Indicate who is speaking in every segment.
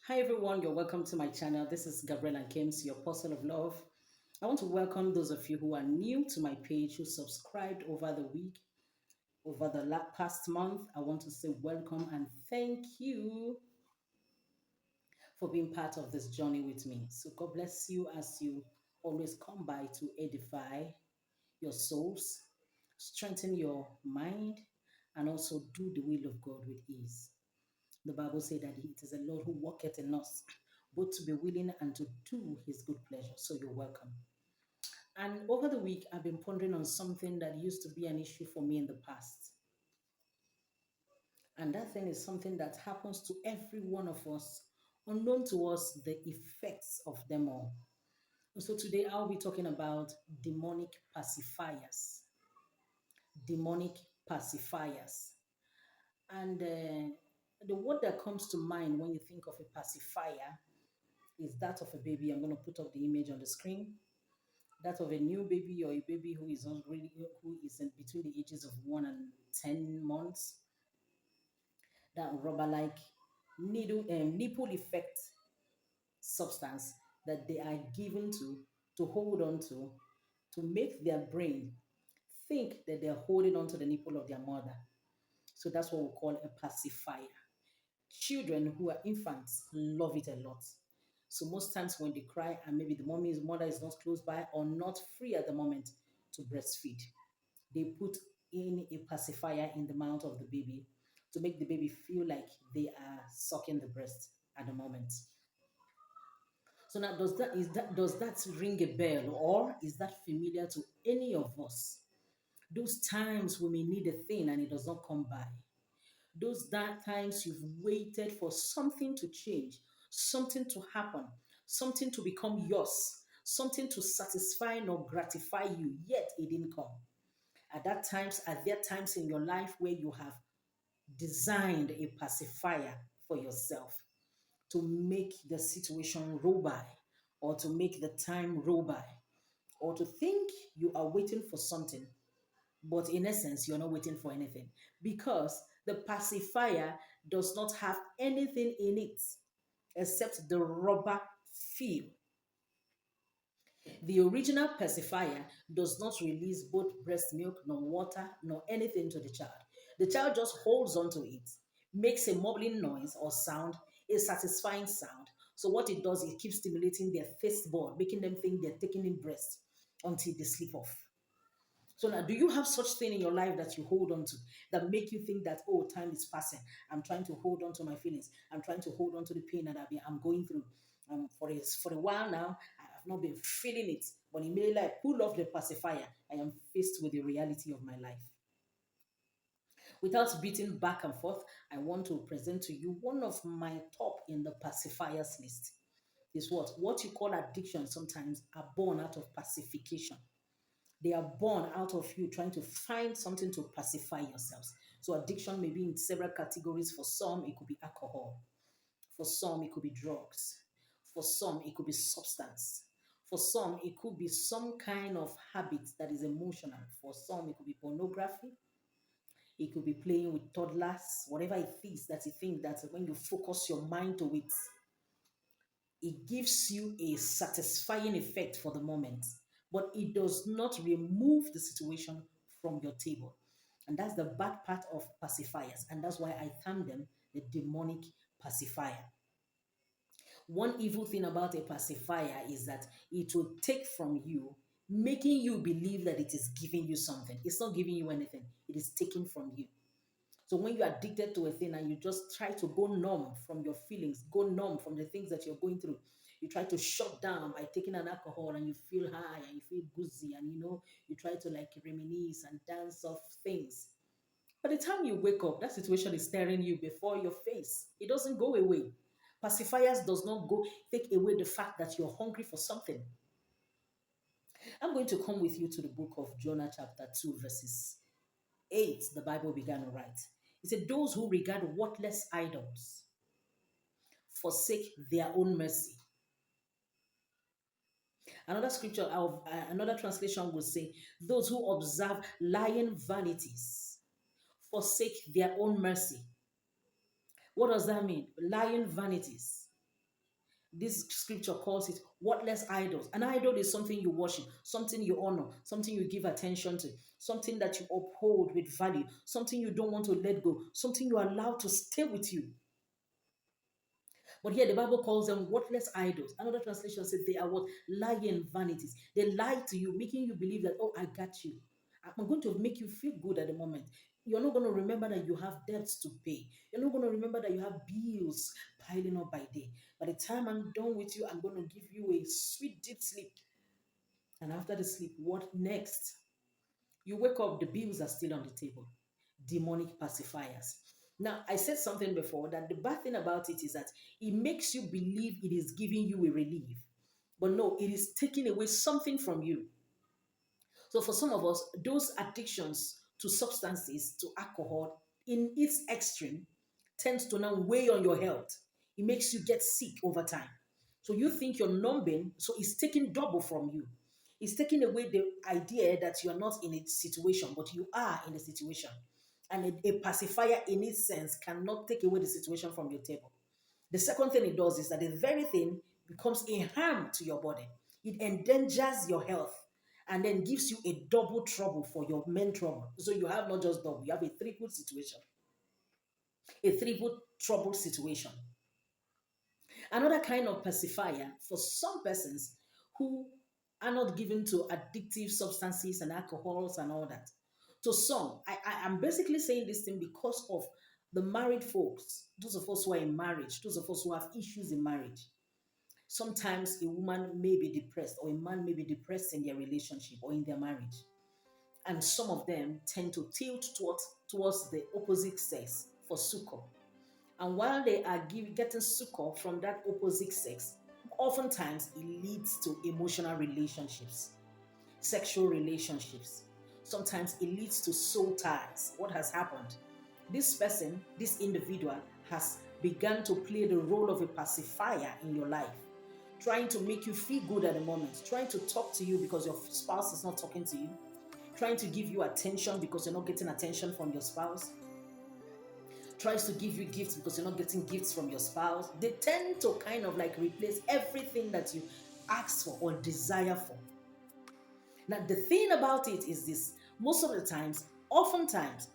Speaker 1: Hi everyone, you're welcome to my channel. This is Gabriella Kims, your apostle of love. I want to welcome those of you who are new to my page, who subscribed over the week, over the past month. I want to say welcome and thank you for being part of this journey with me. So God bless you as you always come by to edify your souls, strengthen your mind, and also do the will of God with ease. The Bible says that it is the Lord who worketh in us, both to be willing and to do his good pleasure. So you're welcome. And over the week, I've been pondering on something that used to be an issue for me in the past. And that thing is something that happens to every one of us, unknown to us, the effects of them all. So today I'll be talking about demonic pacifiers. Demonic pacifiers. And the word that comes to mind when you think of a pacifier is that of a baby. I'm going to put up the image on the screen. That of a new baby or a baby who is already who is in between the ages of 1 and 10 months. That rubber-like nipple effect substance that they are given to hold on to make their brain think that they're holding on to the nipple of their mother. So that's what we call a pacifier. Children who are infants love it a lot. So most times when they cry and maybe the mother is not close by or not free at the moment to breastfeed, they put in a pacifier in the mouth of the baby to make the baby feel like they are sucking the breast at the moment. So now does that ring a bell or is that familiar to any of us? Those times we may need a thing and it does not come by. Those dark times you've waited for something to change, something to happen, something to become yours, something to satisfy nor gratify you, yet it didn't come. Are there times in your life where you have designed a pacifier for yourself to make the situation roll by, or to make the time roll by, or to think you are waiting for something, but in essence, you're not waiting for anything because the pacifier does not have anything in it except the rubber feel. The original pacifier does not release both breast milk, nor water, nor anything to the child. The child just holds on to it, makes a mumbling noise or sound, a satisfying sound. So what it does, it keeps stimulating their taste bud, making them think they're taking in breast until they sleep off. So now, do you have such thing in your life that you hold on to that make you think that, oh, time is passing? I'm trying to hold on to my feelings. I'm trying to hold on to the pain that I'm going through. For a while now, I have not been feeling it. But immediately I pull off the pacifier, I am faced with the reality of my life. Without beating back and forth, I want to present to you one of my top in the pacifiers list. Is what you call addiction sometimes are born out of pacification. They are born out of you trying to find something to pacify yourselves. So addiction may be in several categories. For some, it could be alcohol. For some, it could be drugs. For some, it could be substance. For some, it could be some kind of habit that is emotional. For some, it could be pornography. It could be playing with toddlers, whatever it is that you think that when you focus your mind to it, it gives you a satisfying effect for the moment, but it does not remove the situation from your table. And that's the bad part of pacifiers. And that's why I term them the demonic pacifier. One evil thing about a pacifier is that it will take from you, making you believe that it is giving you something. It's not giving you anything, it is taking from you. So when you're addicted to a thing and you just try to go numb from your feelings, go numb from the things that you're going through, you try to shut down by taking an alcohol and you feel high and you feel goozy and you try to like reminisce and dance off things. By the time you wake up, that situation is staring you before your face. It doesn't go away. Pacifiers does not go take away the fact that you're hungry for something. I'm going to come with you to the book of Jonah chapter 2 verses 8, the Bible began to write. It said, those who regard worthless idols forsake their own mercy. Another scripture, another translation will say, those who observe lying vanities forsake their own mercy. What does that mean? Lying vanities. This scripture calls it worthless idols. An idol is something you worship, something you honor, something you give attention to, something that you uphold with value, something you don't want to let go, something you allow to stay with you. But here the Bible calls them worthless idols. Another translation says they are what? Lying vanities. They lie to you, making you believe that, oh, I got you. I'm going to make you feel good at the moment. You're not going to remember that you have debts to pay. You're not going to remember that you have bills piling up by day. By the time I'm done with you, I'm going to give you a sweet, deep sleep. And after the sleep, what next? You wake up, the bills are still on the table. Demonic pacifiers. Now, I said something before that the bad thing about it is that it makes you believe it is giving you a relief. But no, it is taking away something from you. So for some of us, those addictions to substances, to alcohol, in its extreme, tends to now weigh on your health. It makes you get sick over time. So you think you're numbing, so it's taking double from you. It's taking away the idea that you're not in a situation, but you are in a situation. And a pacifier, in its sense, cannot take away the situation from your table. The second thing it does is that the very thing becomes a harm to your body. It endangers your health and then gives you a double trouble for your main trouble. So you have not just double, you have a triple situation, a triple trouble situation. Another kind of pacifier for some persons who are not given to addictive substances and alcohols and all that. To some, I'm basically saying this thing because of the married folks, those of us who are in marriage, those of us who have issues in marriage. Sometimes a woman may be depressed or a man may be depressed in their relationship or in their marriage. And some of them tend to tilt towards the opposite sex for succor. And while they are getting succor from that opposite sex, oftentimes it leads to emotional relationships, sexual relationships. Sometimes it leads to soul ties. What has happened? This person, this individual, has begun to play the role of a pacifier in your life, trying to make you feel good at the moment, trying to talk to you because your spouse is not talking to you, trying to give you attention because you're not getting attention from your spouse, tries to give you gifts because you're not getting gifts from your spouse. They tend to kind of like replace everything that you ask for or desire for. Now, the thing about it is this: most of the times, oftentimes,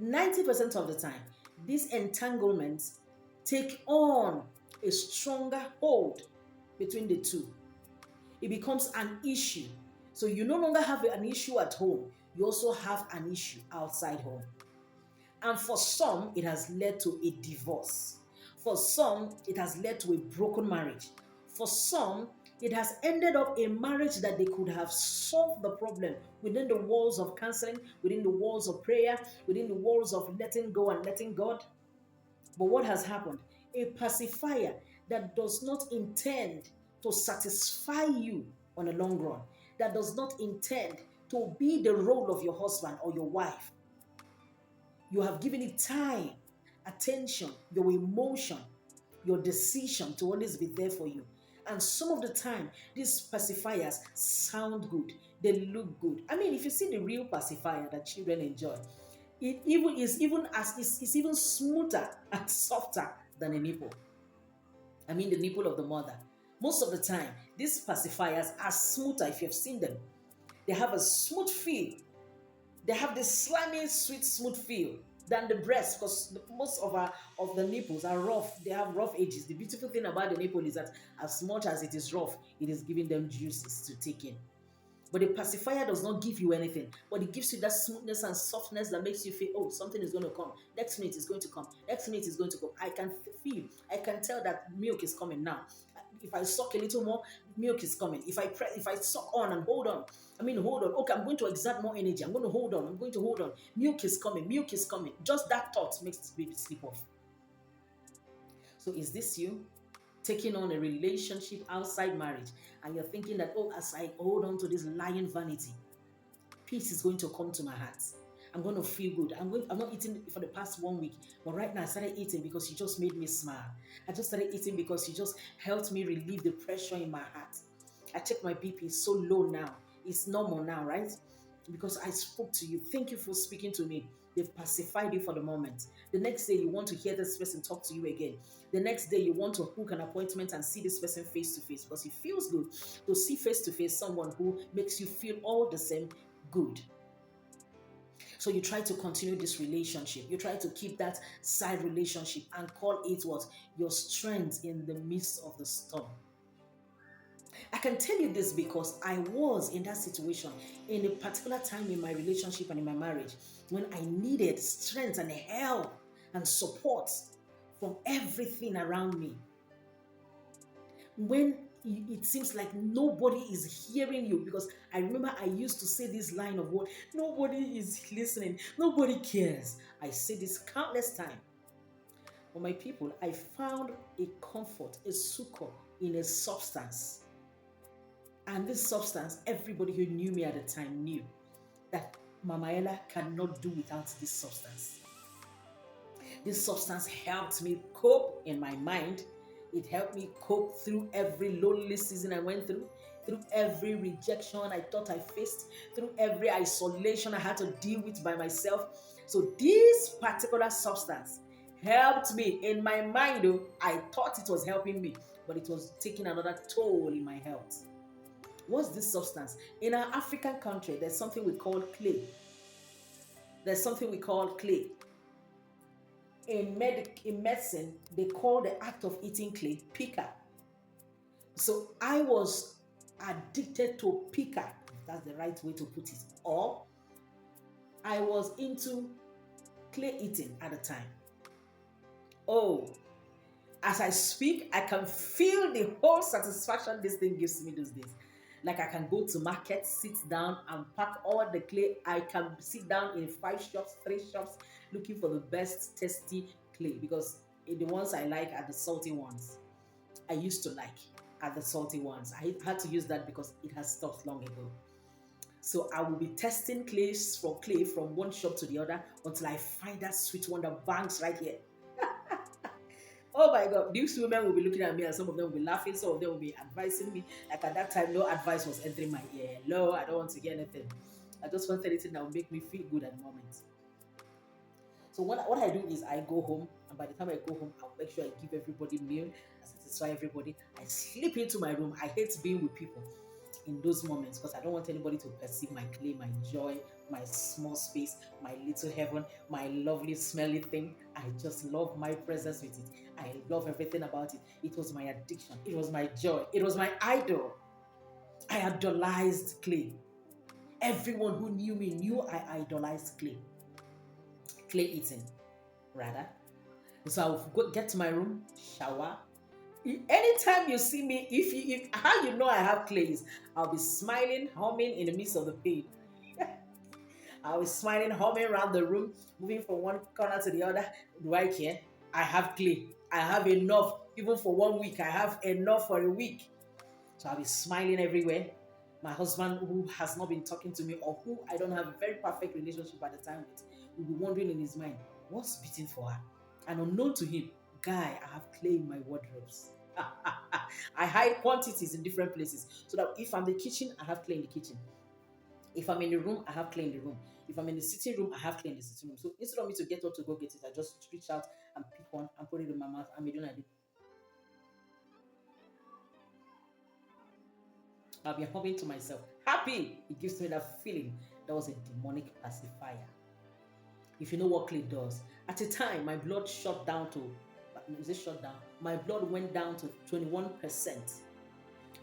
Speaker 1: 90% of the time, these entanglements take on a stronger hold between the two. It becomes an issue. So you no longer have an issue at home, you also have an issue outside home. And for some, it has led to a divorce. For some, it has led to a broken marriage. For some, it has ended up a marriage that they could have solved the problem within the walls of counseling, within the walls of prayer, within the walls of letting go and letting God. But what has happened? A pacifier that does not intend to satisfy you on a long run, that does not intend to be the role of your husband or your wife. You have given it time, attention, your emotion, your decision to always be there for you. And some of the time, these pacifiers sound good. They look good. I mean, if you see the real pacifier that children enjoy, it even is even as it's even smoother and softer than a nipple. I mean, the nipple of the mother. Most of the time, these pacifiers are smoother if you've seen them. They have a smooth feel. They have this slimy, sweet, smooth feel than the breast, because most of the nipples are rough. They have rough edges. The beautiful thing about the nipple is that as much as it is rough, it is giving them juices to take in. But the pacifier does not give you anything, but it gives you that smoothness and softness that makes you feel, oh, something is going to come. Next minute is going to come. Next minute is going to come. I can feel, I can tell that milk is coming now. If I suck a little more, milk is coming. If I suck on and hold on, hold on. Okay, I'm going to exert more energy. I'm going to hold on. I'm going to hold on. Milk is coming. Milk is coming. Just that thought makes the baby sleep off. So is this you? Taking on a relationship outside marriage, and you're thinking that, oh, as I hold on to this lying vanity, peace is going to come to my heart. I'm going to feel good. I'm not eating for the past 1 week, but right now I started eating because you just made me smile. I just started eating because you just helped me relieve the pressure in my heart. I checked my BP, it's so low now. It's normal now, right? Because I spoke to you. Thank you for speaking to me. They've pacified you for the moment. The next day, you want to hear this person talk to you again. The next day, you want to book an appointment and see this person face to face because it feels good to see face to face someone who makes you feel all the same good. So you try to continue this relationship. You try to keep that side relationship and call it what? Your strength in the midst of the storm. I can tell you this because I was in that situation in a particular time in my relationship and in my marriage when I needed strength and help and support from everything around me. When it seems like nobody is hearing you, because I remember I used to say this line of what nobody is listening, nobody cares. I say this countless times. For my people, I found a comfort, a succor in a substance. And this substance, everybody who knew me at the time knew that Mama Ella cannot do without this substance. This substance helped me cope in my mind. It helped me cope through every lonely season I went through every rejection I thought I faced, through every isolation I had to deal with by myself. So this particular substance helped me in my mind. Though I thought it was helping me, but it was taking another toll in my health. What's this substance? In our African country, there's something we call clay. There's something we call clay. In medicine, they call the act of eating clay pica. So I was addicted to pica, if that's the right way to put it. Or I was into clay eating at the time. Oh, as I speak, I can feel the whole satisfaction this thing gives me those days. Like I can go to market, sit down and pack all the clay. I can sit down in 5 shops, 3 shops, looking for the best tasty clay because the ones I like are the salty ones. I used to like are the salty ones. I had to use that because it has stopped long ago. So I will be testing clay from one shop to the other until I find that sweet one that bangs right here. Oh my God, these women will be looking at me and some of them will be laughing, some of them will be advising me. Like at that time, no advice was entering my ear. No, I don't want to hear anything. I just want anything that will make me feel good at the moment. So what I do is I go home, and by the time I go home, I'll make sure I give everybody meal, I satisfy everybody. I slip into my room. I hate being with people in those moments because I don't want anybody to perceive my clay, my joy, my small space, my little heaven, my lovely smelly thing. I just love my presence with it. I love everything about it. It was my addiction. It was my joy. It was my idol. I idolized clay. Everyone who knew me knew I idolized clay. Clay eating, rather. So I'll get to my room, shower. Anytime you see me, if how you know I have clays, I'll be smiling, humming in the midst of the pain. I'll be smiling, humming around the room, moving from one corner to the other. Do I care? I have clay. I have enough. Even for 1 week, I have enough for a week. So I'll be smiling everywhere. My husband, who has not been talking to me or who I don't have a very perfect relationship at the time with, will be wondering in his mind, what's beating for her? And unknown to him, guy, I have clay in my wardrobes. I hide quantities in different places so that if I'm in the kitchen, I have clay in the kitchen. If I'm in the room, I have clay in the room. If I'm in the sitting room, I have clay in the sitting room. So instead of me to get up to go get it, I just reach out and pick one and put it in my mouth. I'll be humming to myself. Happy! It gives me that feeling. That was a demonic pacifier. If you know what clay does. At a time, my blood shot down to, is it shut down? My blood went down to 21%.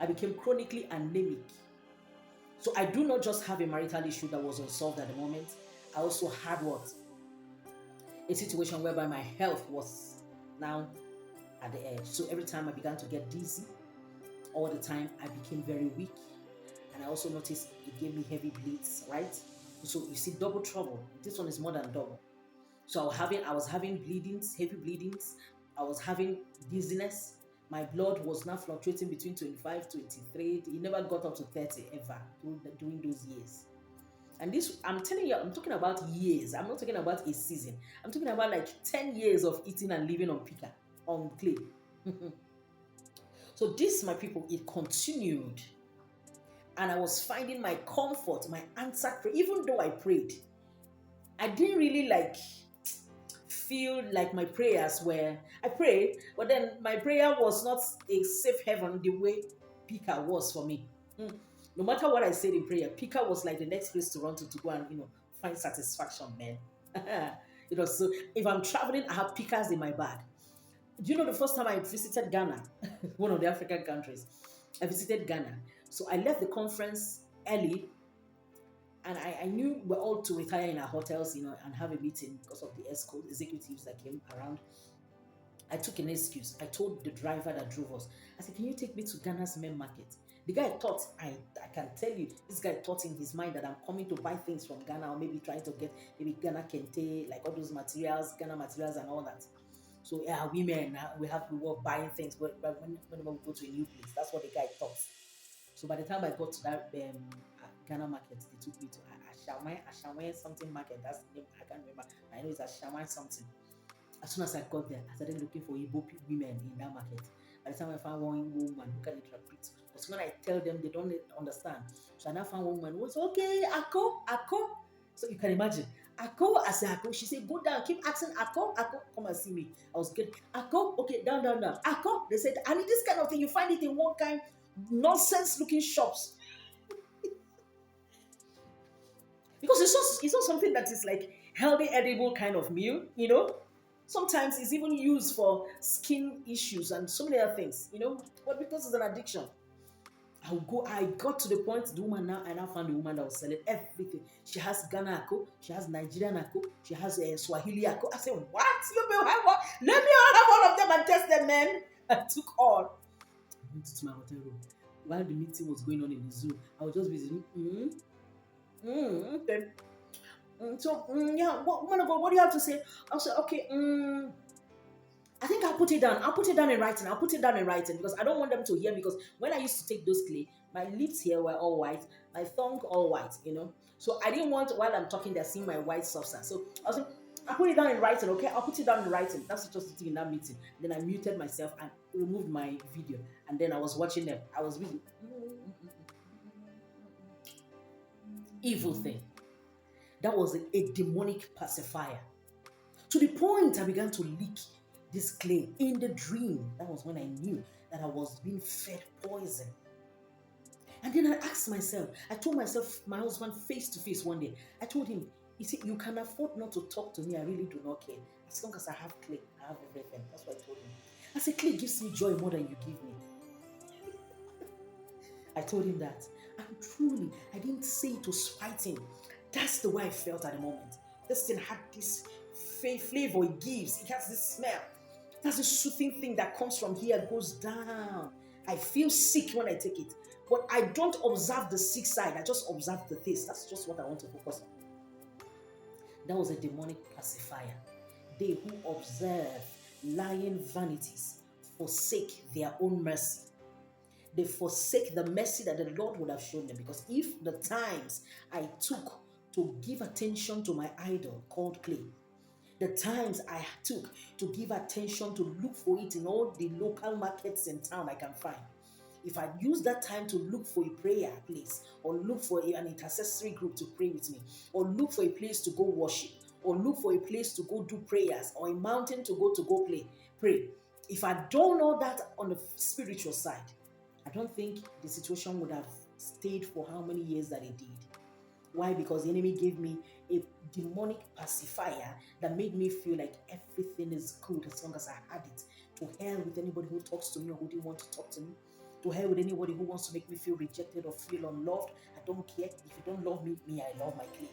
Speaker 1: I became chronically anemic. So I do not just have a marital issue that was unsolved at the moment. I also had what? A situation whereby my health was now at the edge. So every time I began to get dizzy, all the time I became very weak. And I also noticed it gave me heavy bleeds, right? So you see, double trouble. This one is more than double. So I was having bleedings, heavy bleedings. I was having dizziness. My blood was now fluctuating between 25, 23. It never got up to 30 ever during those years. And this, I'm telling you, I'm talking about years. I'm not talking about a season. I'm talking about like 10 years of eating and living on pica, on clay. So this, my people, it continued. And I was finding my comfort, my answer, even though I prayed. I didn't really like feel like my prayers were. I prayed, but then my prayer was not a safe heaven the way Pika was for me. Mm. No matter what I said in prayer, Pika was like the next place to run to go and find satisfaction, man. So if I'm traveling, I have Pikas in my bag. Do you know the first time I visited Ghana, one of the African countries? I visited Ghana. So I left the conference early, and I knew we're all to retire in our hotels, and have a meeting because of the escort executives that came around. I took an excuse. I told the driver that drove us, I said, "Can you take me to Ghana's main market?" The guy thought, I can tell you, this guy thought in his mind that I'm coming to buy things from Ghana, or maybe trying to get maybe Ghana Kente, like all those materials, Ghana materials and all that. So yeah, women, we were buying things, but whenever we go to a new place, that's what the guy thought. So by the time I got to that Ghana market, they took me to Ashawai something market. That's the name, I can't remember. I know it's Ashawai something. As soon as I got there, I started looking for Igbo women in that market. By the time I found one woman who can interpret, because when I tell them, they don't understand. So I now found one woman who was okay, Ako. So you can imagine. Ako, I said, Ako. She said, "Go down, keep asking Ako, Ako, come and see me." I was good. Ako, okay, down, down, down. Ako, they said, "I need this kind of thing." You find it in one kind nonsense looking shops, because it's not something that is like healthy, edible kind of meal. Sometimes it's even used for skin issues and so many other things, but because it's an addiction. I got to the point, the woman now, I now found the woman that was selling everything. She has Ghana Ako, she has Nigerian Ako, she has Swahili Ako. I said, "What? You may have what? Let me have all of them and test them, man." I took all. I went to my hotel room. While the meeting was going on in the Zoom, I was just busy. Okay. Yeah, woman of God, what do you have to say? I'll say, okay, I think I'll put it down. I'll put it down in writing. I'll put it down in writing because I don't want them to hear. Because when I used to take those clay, my lips here were all white, my tongue all white. So I didn't want, while I'm talking, they're seeing my white substance. So I was like, I'll put it down in writing, okay? I'll put it down in writing. That's just the thing in that meeting. Then I muted myself and removed my video. And then I was watching them. I was really evil thing. That was a demonic pacifier. To the point I began to leak this clay in the dream. That was when I knew that I was being fed poison. And then I asked myself, I told myself, my husband face to face one day, I told him, "You see, you can afford not to talk to me. I really do not care. As long as I have clay, I have everything." That's what I told him. I said, "Clay gives me joy more than you give me." I told him that. And truly, I didn't say it to spite him. That's the way I felt at the moment. This thing had this flavor it gives. It has this smell. That's a soothing thing that comes from here, goes down. I feel sick when I take it. But I don't observe the sick side. I just observe the taste. That's just what I want to focus on. That was a demonic pacifier. They who observe lying vanities forsake their own mercy. They forsake the mercy that the Lord would have shown them. Because if the times I took to give attention to my idol called clay, the times I took to give attention to look for it in all the local markets in town I can find, if I use that time to look for a prayer place, or look for an intercessory group to pray with me, or look for a place to go worship, or look for a place to go do prayers, or a mountain to go pray. If I don't know that on the spiritual side, I don't think the situation would have stayed for how many years that it did. Why? Because the enemy gave me a demonic pacifier that made me feel like everything is good as long as I had it. To hell with anybody who talks to me or who didn't want to talk to me. To hell with anybody who wants to make me feel rejected or feel unloved. I don't care. If you don't love me, I love my clay.